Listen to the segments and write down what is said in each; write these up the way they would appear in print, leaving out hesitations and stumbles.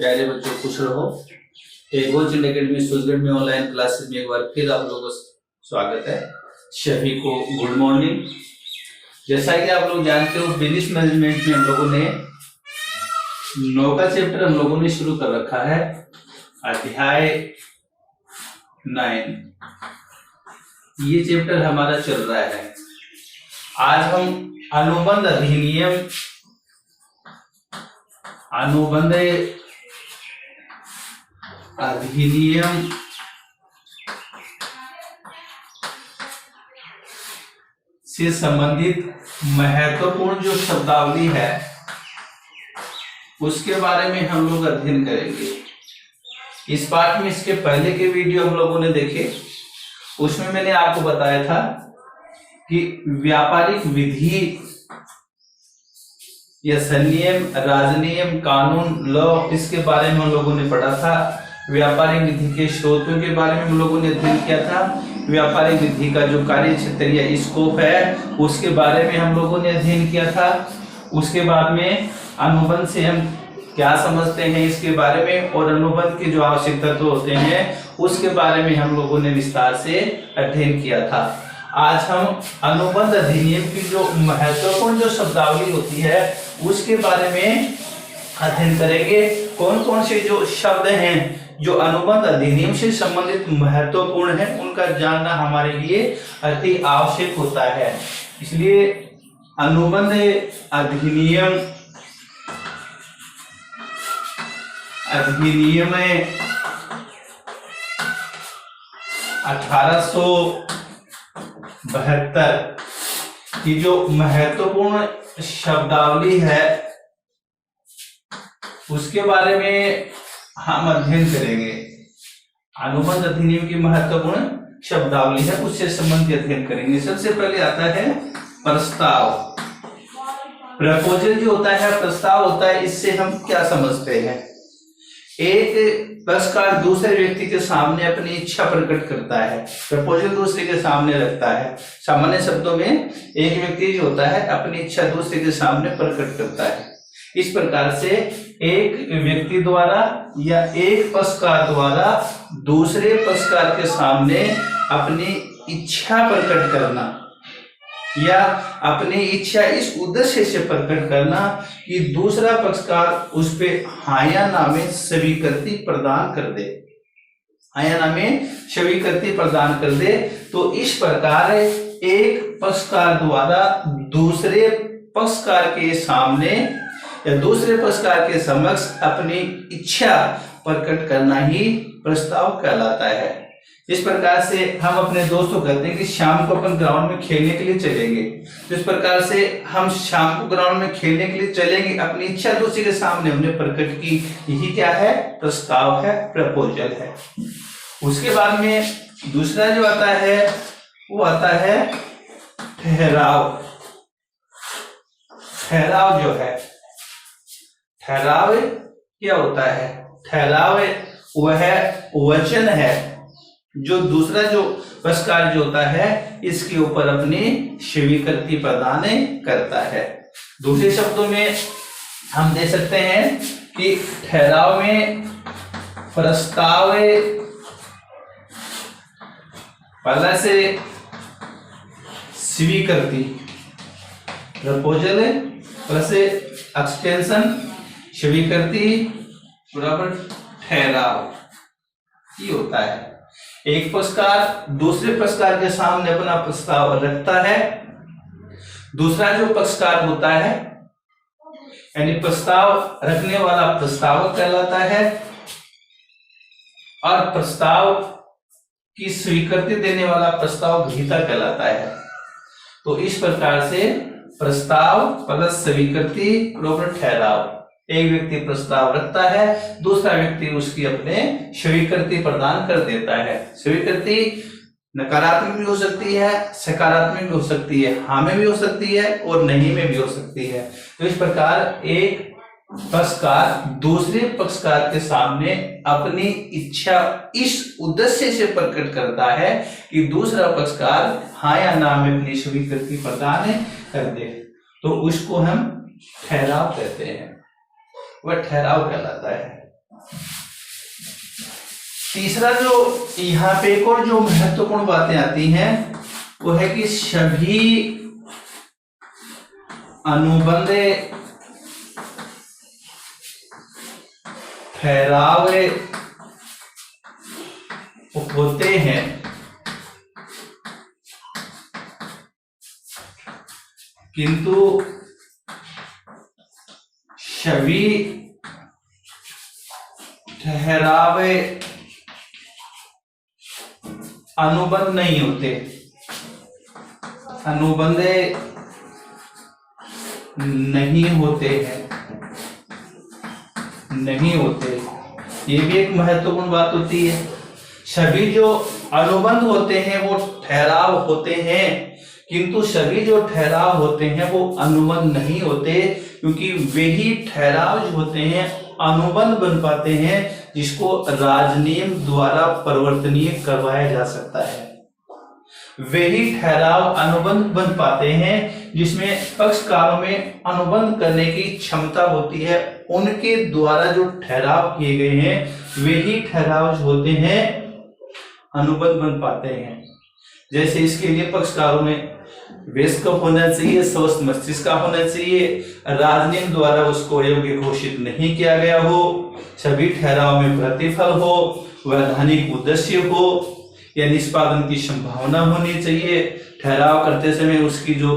प्यारे बच्चों, खुश रहो। एक और चिल्ड एकेडमी सूरजगढ़ में ऑनलाइन क्लासेस में एक बार फिर आप लोगों का स्वागत है। सभी को गुड मॉर्निंग। जैसा कि आप लोग जानते हो, बिजनेस मैनेजमेंट में हम लोगों ने 9 का चैप्टर हम लोगों ने शुरू कर रखा है, अध्याय 9। ये चैप्टर हमारा चल रहा है। आज हम अनुबंध अधिनियम से संबंधित महत्वपूर्ण जो शब्दावली है उसके बारे में हम लोग अध्ययन करेंगे। इस पाठ में इसके पहले के वीडियो हम लोगों ने देखे, उसमें मैंने आपको बताया था कि व्यापारिक विधि या संनियम, राजनियम, कानून, लॉ, इसके बारे में हम लोगों ने पढ़ा था। व्यापारिक विधि के स्रोतों के बारे में हम लोगों ने अध्ययन किया था। व्यापारिक विधि का जो कार्य क्षेत्र या स्कोप है उसके बारे में हम लोगों ने अध्ययन किया था। उसके बाद में अनुबंध से हम क्या समझते हैं इसके बारे में, और अनुबंध के जो आवश्यक तत्व होते हैं उसके बारे में हम लोगों ने विस्तार से अध्ययन किया था। आज हम अनुबंध अधिनियम की जो महत्वपूर्ण जो शब्दावली होती है उसके बारे में अध्ययन करेंगे। कौन कौन से जो शब्द हैं जो अनुबंध अधिनियम से संबंधित महत्वपूर्ण है, उनका जानना हमारे लिए अति आवश्यक होता है। इसलिए अनुबंध अधिनियम 1872 की जो महत्वपूर्ण शब्दावली है उसके बारे में हम अध्ययन करेंगे। अनुबंध अधिनियम की महत्वपूर्ण शब्दावली है, उससे संबंधित अध्ययन करेंगे। सबसे पहले आता है प्रस्ताव। प्रपोजल जो होता है, प्रस्ताव होता है, इससे हम क्या समझते हैं? एक पक्षकार दूसरे व्यक्ति के सामने अपनी इच्छा प्रकट करता है, प्रपोजल दूसरे के सामने रखता है। सामान्य शब्दों में एक व्यक्ति जो होता है अपनी इच्छा दूसरे के सामने प्रकट करता है। इस प्रकार से एक व्यक्ति द्वारा या एक पक्षकार द्वारा दूसरे पक्षकार के सामने अपनी इच्छा प्रकट करना या अपनी इच्छा इस उद्देश्य से प्रकट करना कि दूसरा पक्षकार उस पे हाँ या ना में स्वीकृति प्रदान कर दे, हाँ या ना में स्वीकृति प्रदान कर दे। तो इस प्रकार एक पक्षकार द्वारा दूसरे पक्षकार के सामने या दूसरे पक्षकार के समक्ष अपनी इच्छा प्रकट करना ही प्रस्ताव कहलाता है। इस प्रकार से हम अपने दोस्तों कहते हैं कि शाम को अपन ग्राउंड में खेलने के लिए चलेंगे। तो इस प्रकार से हम शाम को ग्राउंड में खेलने के लिए चलेंगे, अपनी इच्छा दूसरे के सामने हमने प्रकट की, यही क्या है? प्रस्ताव है, प्रपोजल है। उसके बाद में दूसरा जो आता है वो आता है ठहराव। ठहराव जो है, ठहराव क्या होता है? ठहराव वह वचन है जो दूसरा जो पक्षकार जो होता है इसके ऊपर अपनी स्वीकृति प्रदान करता है। दूसरे शब्दों में हम दे सकते हैं कि ठहराव में प्रस्ताव पहला से स्वीकृति, प्रपोजल प्लस एक्सटेंशन, स्वीकृति बराबर ठहराव ये होता है। एक पक्षकार दूसरे पक्षकार के सामने अपना प्रस्ताव रखता है, दूसरा जो पक्षकार होता है यानी प्रस्ताव रखने वाला प्रस्तावक कहलाता है, और प्रस्ताव की स्वीकृति देने वाला प्रस्ताव ग्रहीता कहलाता है। तो इस प्रकार से प्रस्ताव प्लस स्वीकृति बराबर ठहराव। एक व्यक्ति प्रस्ताव रखता है, दूसरा व्यक्ति उसकी अपने स्वीकृति प्रदान कर देता है। स्वीकृति नकारात्मक भी हो सकती है, सकारात्मक भी हो सकती है, हाँ में भी हो सकती है और नहीं में भी हो सकती है। तो इस प्रकार एक पक्षकार दूसरे पक्षकार के सामने अपनी इच्छा इस उद्देश्य से प्रकट करता है कि दूसरा पक्षकार हाँ या ना में अपनी स्वीकृति प्रदान कर दे, तो उसको हम ठहराव कहते हैं, वह ठहराव कहलाता है। तीसरा जो यहाँ पे एक और जो महत्वपूर्ण बातें आती हैं वो है कि सभी अनुबंध ठहराव होते हैं, किंतु सभी ठहराव अनुबंध नहीं होते, अनुबंध नहीं होते हैं, नहीं होते। ये भी एक महत्वपूर्ण बात होती है। सभी जो अनुबंध होते हैं वो ठहराव होते हैं, किंतु सभी जो ठहराव होते हैं वो अनुबंध नहीं होते, क्योंकि वही ठहराव जो होते हैं अनुबंध बन पाते हैं जिसको राजनियम द्वारा परिवर्तनीय करवाया जा सकता है। वही ठहराव अनुबंध बन पाते हैं जिसमें पक्षकारों में अनुबंध करने की क्षमता होती है, उनके द्वारा जो ठहराव किए गए हैं वही ठहराव जो होते हैं अनुबंध बन पाते हैं। जैसे इसके लिए पक्षकारों में वेश का होना चाहिए, स्वस्थ मस्तिष्क का होना चाहिए, राजनियम द्वारा उसको योग्य घोषित नहीं किया गया हो, सभी ठहराव में प्रतिफल हो, वैधानिक उद्देश्य हो या निष्पादन की संभावना होनी चाहिए, ठहराव करते समय उसकी जो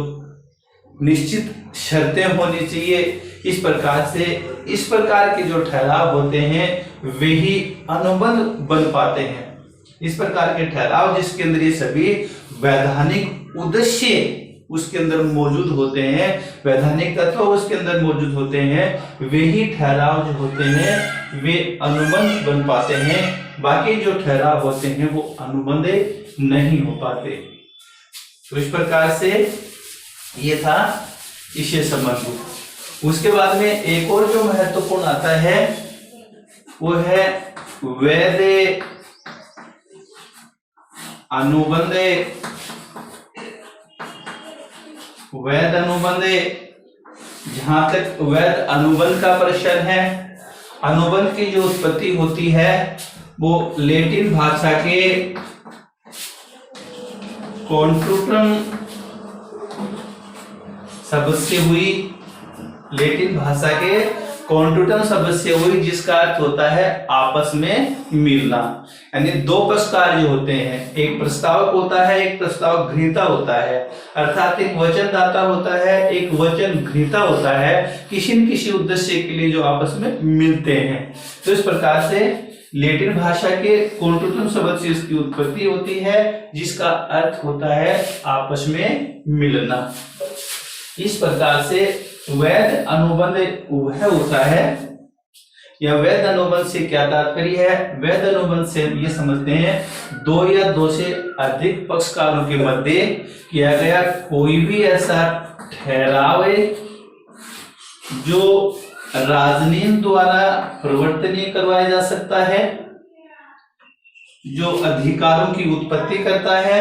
निश्चित शर्तें होनी चाहिए। इस प्रकार से इस प्रकार के जो ठहराव होते हैं वही अनुबंध बन पाते हैं। इस प्रकार के ठहराव जिसके अंदर ये सभी वैधानिक उद्देश्य उसके अंदर मौजूद होते हैं, वैधानिक तत्व उसके अंदर मौजूद होते हैं, वही ठहराव जो होते हैं वे अनुबंध बन पाते हैं। बाकी जो ठहराव होते हैं वो अनुबंध नहीं हो पाते। तो इस प्रकार से ये था इससे संबंधित। उसके बाद में एक और जो महत्वपूर्ण आता है वो है वैध अनुबंध। वैध अनुबंध, जहां तक वैध अनुबंध का प्रश्न है, अनुबंध की जो उत्पत्ति होती है वो लैटिन भाषा के कॉन्ट्रूटम शब्द से हुई, लैटिन भाषा के कॉन्ट्रूटम शब्द से हुई, जिसका अर्थ होता है आपस में मिलना। यानी दो प्रस्ताव जो होते हैं, एक प्रस्तावक होता है, एक प्रस्तावक ग्रहीता होता है, अर्थात एक वचनदाता होता है, एक वचन ग्रहीता होता है, किसी न किसी उद्देश्य के लिए जो आपस में मिलते हैं। तो इस प्रकार से लैटिन भाषा के कॉन्ट्रूटम शब्द से इसकी उत्पत्ति होती है, जिसका अर्थ होता है आपस में मिलना। इस प्रकार से वैध अनुबंध वह होता है, या वैध अनुबंध से क्या तात्पर्य है? वैध अनुबंध से ये समझते हैं दो या दो से अधिक पक्षकारों के मध्य किया गया कोई भी ऐसा ठहराव है जो राजनियम द्वारा परिवर्तनीय करवाया जा सकता है, जो अधिकारों की उत्पत्ति करता है,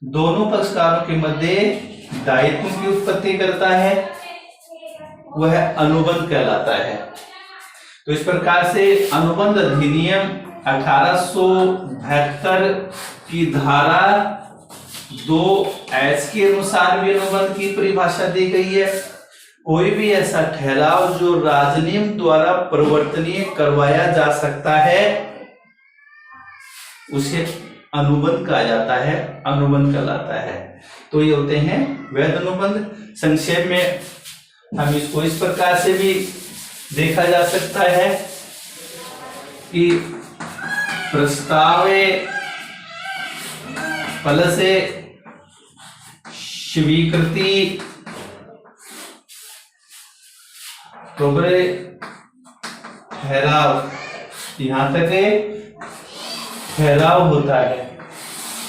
दोनों पक्षकारों के मध्य दायित्व की उत्पत्ति करता है, वह अनुबंध कहलाता है। तो इस प्रकार से अनुबंध अधिनियम 1872 की धारा 2H के अनुसार भी अनुबंध की परिभाषा दी गई है। कोई भी ऐसा ठहराव जो राजनियम द्वारा परिवर्तनीय करवाया जा सकता है उसे अनुबंध कहा जाता है, अनुबंध कहलाता है। तो ये होते हैं वैध अनुबंध। संक्षेप में हम इसको इस प्रकार से भी देखा जा सकता है कि प्रस्ताव फल से स्वीकृति ठहराव, यहां तक ठहराव होता है,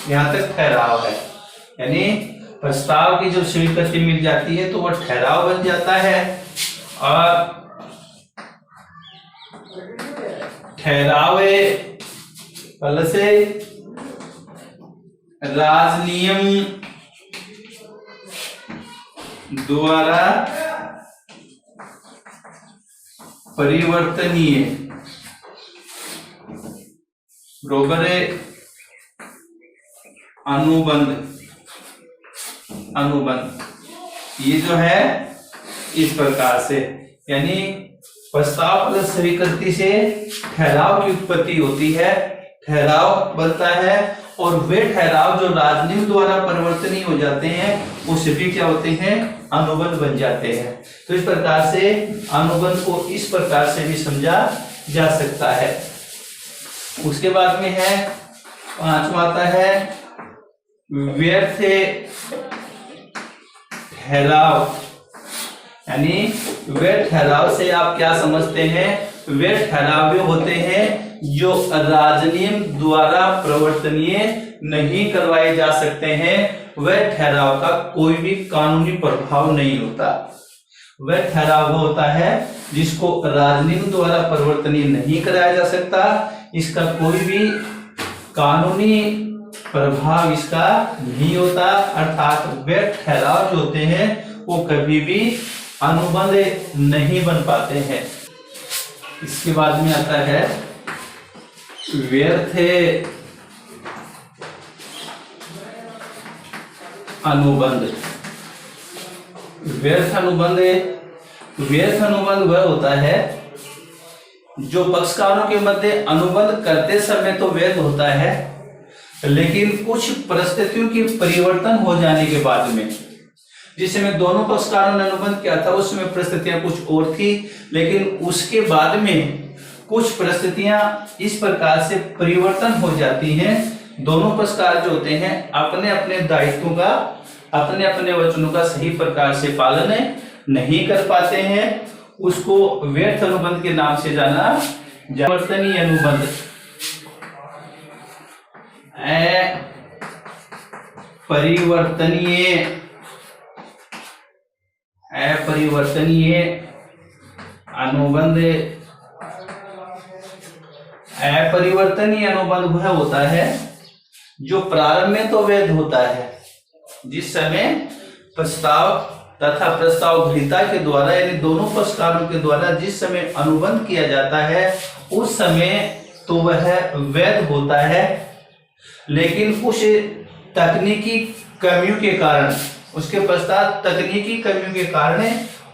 यहां तक ठहराव है, यानी प्रस्ताव की जो स्वीकृति मिल जाती है तो वह ठहराव बन जाता है। और ठहराव फल से राजनियम द्वारा परिवर्तनीय बरोबर अनुबंध ये जो है इस प्रकार से, यानी प्रस्ताव प्लस स्वीकृति से ठहराव की उत्पत्ति होती है, ठहराव बनता है, और वे ठहराव जो राजनियम द्वारा परिवर्तनीय हो जाते हैं वो सभी क्या होते हैं, अनुबंध बन जाते हैं। तो इस प्रकार से अनुबंध को इस प्रकार से भी समझा जा सकता है। उसके बाद में है पांचवा आता है व्यर्थ ठहराव, यानी व्यर्थ ठहराव से आप क्या समझते हैं, व्यर्थ ठहराव वे होते हैं जो राजनियम द्वारा प्रवर्तनीय नहीं करवाए जा सकते हैं, वह ठहराव का कोई भी कानूनी प्रभाव नहीं होता। वह ठहराव वो होता है जिसको राजनियम द्वारा परिवर्तनीय नहीं कराया जा सकता, इसका कोई भी कानूनी प्रभाव इसका नहीं होता, अर्थात वह ठहराव जो होते हैं वो कभी भी अनुबंध नहीं बन पाते हैं। इसके बाद में आता है व्यर्थ अनुबंध। व्यर्थ अनुबंध वह होता है जो पक्षकारों के मध्य अनुबंध करते समय तो वैध होता है, लेकिन कुछ परिस्थितियों की परिवर्तन हो जाने के बाद में, जिस समय दोनों पक्षकारों ने अनुबंध किया था उस समय परिस्थितियां कुछ और थी, लेकिन उसके बाद में कुछ परिस्थितियां इस प्रकार से परिवर्तन हो जाती हैं, दोनों पक्षकार जो होते हैं अपने अपने दायित्वों का, अपने अपने वचनों का सही प्रकार से पालन नहीं कर पाते हैं, उसको व्यर्थ अनुबंध के नाम से जाना परिवर्तनीय अनुबंध। अपरिवर्तनीय अनुबंध। अपरिवर्तनीय अनुबंध वह होता है जो प्रारंभ में तो वैध होता है, जिस समय प्रस्ताव तथा प्रस्ताव ग्रहीता के द्वारा यानी दोनों पक्षकारों के द्वारा जिस समय अनुबंध किया जाता है उस समय तो वह वैध होता है, लेकिन कुछ तकनीकी कमियों के कारण, उसके पश्चात तकनीकी कमियों के कारण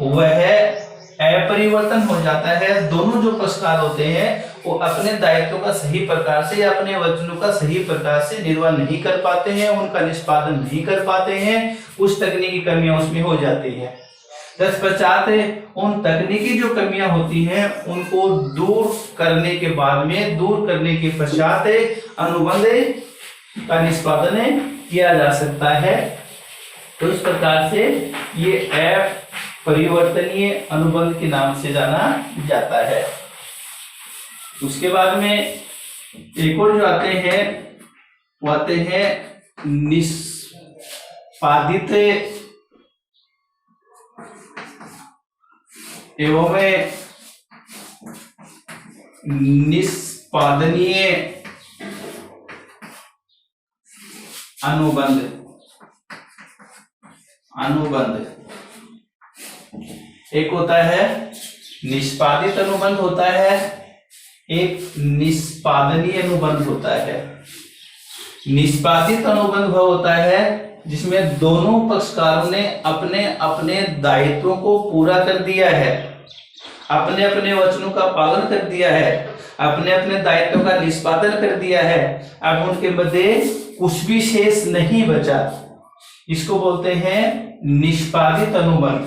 वह अपरिवर्तन हो जाता है। दोनों जो पक्षकार होते हैं वो अपने दायित्वों का सही प्रकार से या अपने वचनों का सही प्रकार से निर्वाह नहीं कर पाते हैं, उनका निष्पादन नहीं कर पाते हैं, कुछ तकनीकी कमियां उसमें हो जाती हैं। तत्पश्चात उन तकनीकी जो कमियां होती हैं उनको दूर करने के बाद में, दूर करने के पश्चात अनुबंध का निष्पादन किया जा सकता है। तो इस प्रकार से ये अपरिवर्तनीय अनुबंध के नाम से जाना जाता है। उसके बाद में एक और जो आते हैं वो आते हैं निष्पादित एवं निष्पादनीय अनुबंध। एक होता है निष्पादित अनुबंध होता है, एक निष्पादनीय अनुबंध होता है। निष्पादित अनुबंध वह होता है जिसमें दोनों पक्षकारों ने अपने अपने दायित्वों को पूरा कर दिया है, अपने अपने वचनों का पालन कर दिया है, अपने अपने दायित्वों का निष्पादन कर दिया है, अब उनके मध्य कुछ भी शेष नहीं बचा, इसको बोलते हैं निष्पादित अनुबंध।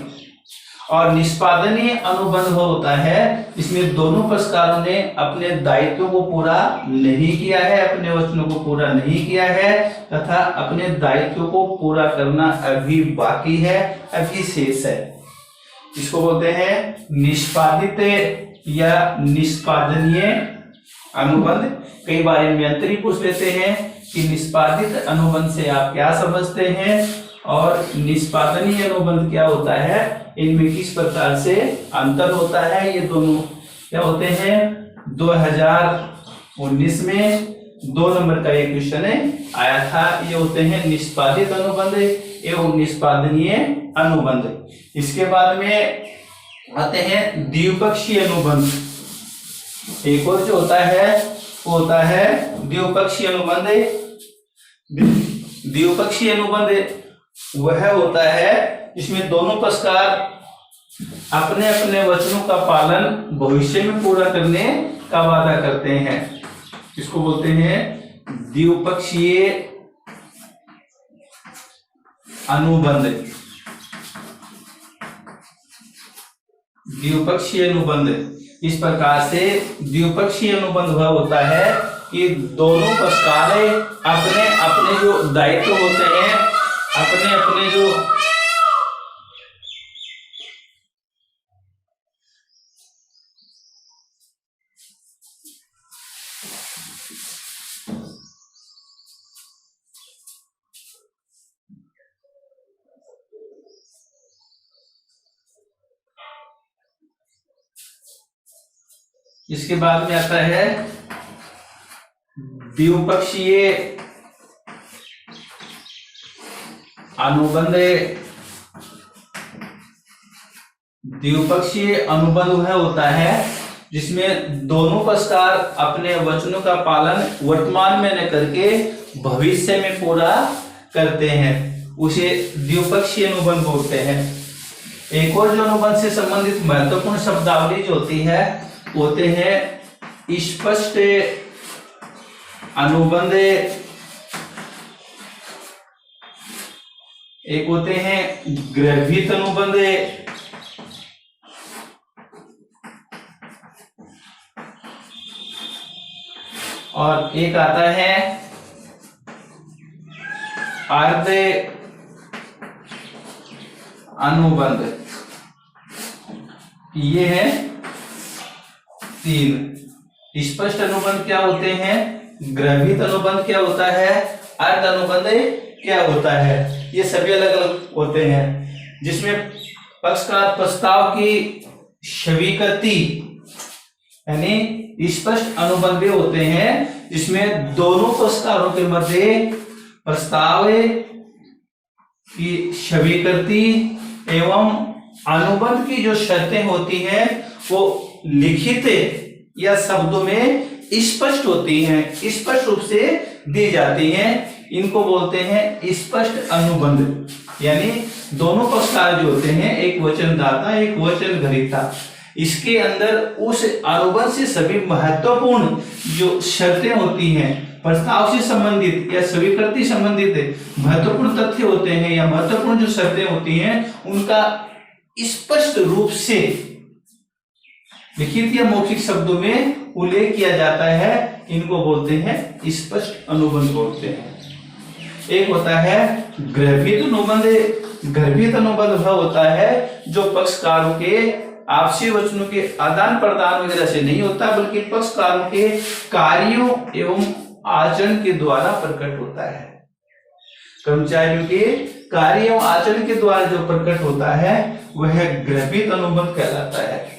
और निष्पादनीय अनुबंध होता है इसमें दोनों पक्षकारों ने अपने दायित्वों को पूरा नहीं किया है, अपने वचनों को पूरा नहीं किया है तथा अपने दायित्वों को पूरा करना अभी बाकी है, अभी शेष है, इसको बोलते हैं निष्पादित या निष्पादनीय अनुबंध। कई बार इनमें अंतर ही पूछ लेते हैं कि निष्पादित अनुबंध से आप क्या समझते हैं और निष्पादनीय अनुबंध क्या होता है, इनमें किस प्रकार से अंतर होता है। ये दोनों क्या होते हैं, 2019 में 2 नंबर का एक क्वेश्चन आया था। ये होते हैं निष्पादित अनुबंध एवं निष्पादनीय अनुबंध। इसके बाद में आते हैं द्विपक्षीय अनुबंध। एक और जो होता है होता है द्विपक्षीय अनुबंध। द्विपक्षीय अनुबंध वह होता है जिसमें दोनों पक्षकार अपने अपने वचनों का पालन भविष्य में पूरा करने का वादा करते हैं। इसको बोलते हैं द्विपक्षीय अनुबंध। द्विपक्षीय अनुबंध इस प्रकार से द्विपक्षीय अनुबंध वह होता है कि दोनों पक्षकार अपने अपने जो दायित्व होते हैं, अपने अपने जो इसके बाद में आता है द्विपक्षीय अनुबंध। द्विपक्षीय अनुबंध वह होता है जिसमें दोनों पक्षकार अपने वचनों का पालन वर्तमान में न करके भविष्य में पूरा करते हैं, उसे द्विपक्षीय अनुबंध बोलते हैं। एक और जो अनुबंध से संबंधित महत्वपूर्ण शब्दावली जो होती है होते हैं स्पष्ट अनुबंध, एक होते हैं गर्भित अनुबंध, और एक आता है अर्ध अनुबंध। ये है तीन। स्पष्ट अनुबंध क्या होते हैं, गर्भित अनुबंध क्या होता है, अर्ध अनुबंध क्या होता है, ये सभी अलग अलग होते हैं। जिसमें पक्षकार प्रस्ताव की स्वीकृति यानी स्पष्ट अनुबंध भी होते हैं जिसमें दोनों पक्षकारों के मध्य प्रस्ताव की स्वीकृति एवं अनुबंध की जो शर्तें होती हैं वो लिखित या शब्दों में स्पष्ट होती हैं, स्पष्ट रूप से दी जाती हैं। इनको बोलते हैं स्पष्ट अनुबंध। यानी दोनों पक्षकार जो होते हैं, एक वचनदाता एक वचन ग्रहीता, इसके अंदर उस अनुबंध से सभी महत्वपूर्ण जो शर्तें होती हैं, प्रस्ताव से संबंधित या स्वीकृति संबंधित महत्वपूर्ण तथ्य होते हैं या महत्वपूर्ण जो शर्तें होती हैं, उनका स्पष्ट रूप से लिखित या मौखिक शब्दों में उल्लेख किया जाता है। इनको बोलते हैं स्पष्ट अनुबंध बोलते हैं। एक होता है गर्भित अनुबंध। गर्भित अनुबंध वह होता है जो पक्षकारों के आपसी वचनों के आदान प्रदान वगैरह से नहीं होता, बल्कि पक्षकारों के कार्यों एवं आचरण के द्वारा प्रकट होता है। कर्मचारियों के कार्य एवं आचरण के द्वारा जो प्रकट होता है वह गर्भित अनुबंध कहलाता है।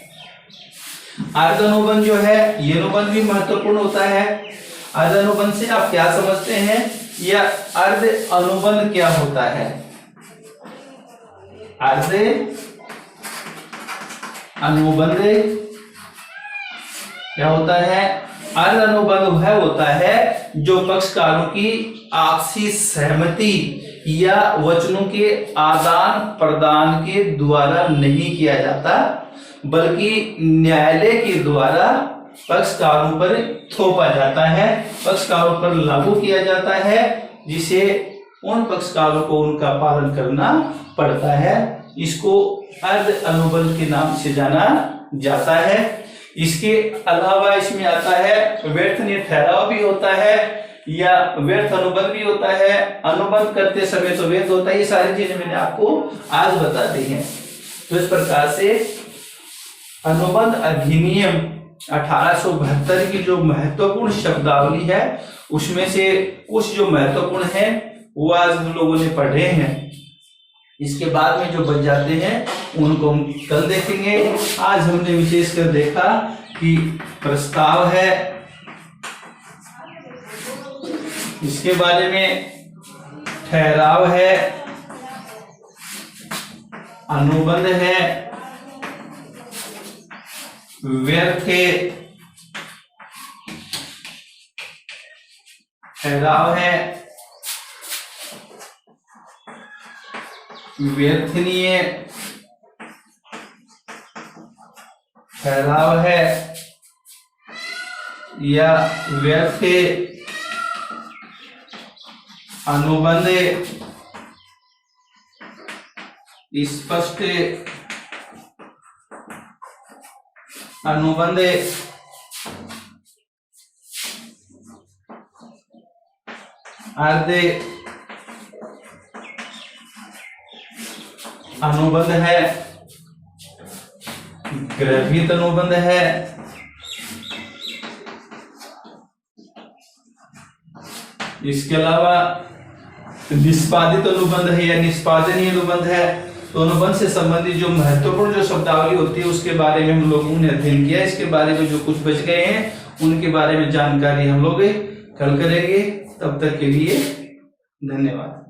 अर्ध अनुबंध जो है ये अनुबंध भी महत्वपूर्ण होता है। अर्ध अनुबंध से आप क्या समझते हैं या अर्ध अनुबंध क्या होता है? अर्ध अनुबंध क्या होता है? अर्ध अनुबंध वह होता है जो पक्षकारों की आपसी सहमति या वचनों के आदान प्रदान के द्वारा नहीं किया जाता, बल्कि न्यायालय के द्वारा पक्षकारों पर थोपा जाता है, पक्षकारों पर लागू किया जाता है, जिसे उन पक्षकारों को उनका पालन करना पड़ता है। इसको अर्ध अनुबंध के नाम से जाना जाता है। इसके अलावा इसमें आता है व्यर्थ ठहराव भी होता है या व्यर्थ अनुबंध भी होता है। अनुबंध करते समय तो व्यर्थ होता है। ये सारी चीजें मैंने आपको आज बता दी हैं। तो इस प्रकार से अनुबंध अधिनियम 1872 की जो महत्वपूर्ण शब्दावली है उसमें से कुछ जो महत्वपूर्ण है वो आज हम लोगों ने पढ़े हैं। इसके बाद में जो बच जाते हैं उनको हम कल देखेंगे। आज हमने विशेषकर देखा कि प्रस्ताव है, इसके बारे में ठहराव है, अनुबंध है, व्यर्थ ठहराव है व्यर्थनीय, ठहराव है या व्यर्थ अनुबंध, स्पष्ट अनुबंध, अर्ध अनुबंध है, ग्रहित अनुबंध है, इसके अलावा निष्पादित अनुबंध है या निष्पादनीय अनुबंध है। तो अनुबंध से संबंधित जो महत्वपूर्ण जो शब्दावली होती है उसके बारे में हम लोगों ने अध्ययन किया। इसके बारे में जो कुछ बच गए हैं उनके बारे में जानकारी हम लोग कल करेंगे। तब तक के लिए धन्यवाद।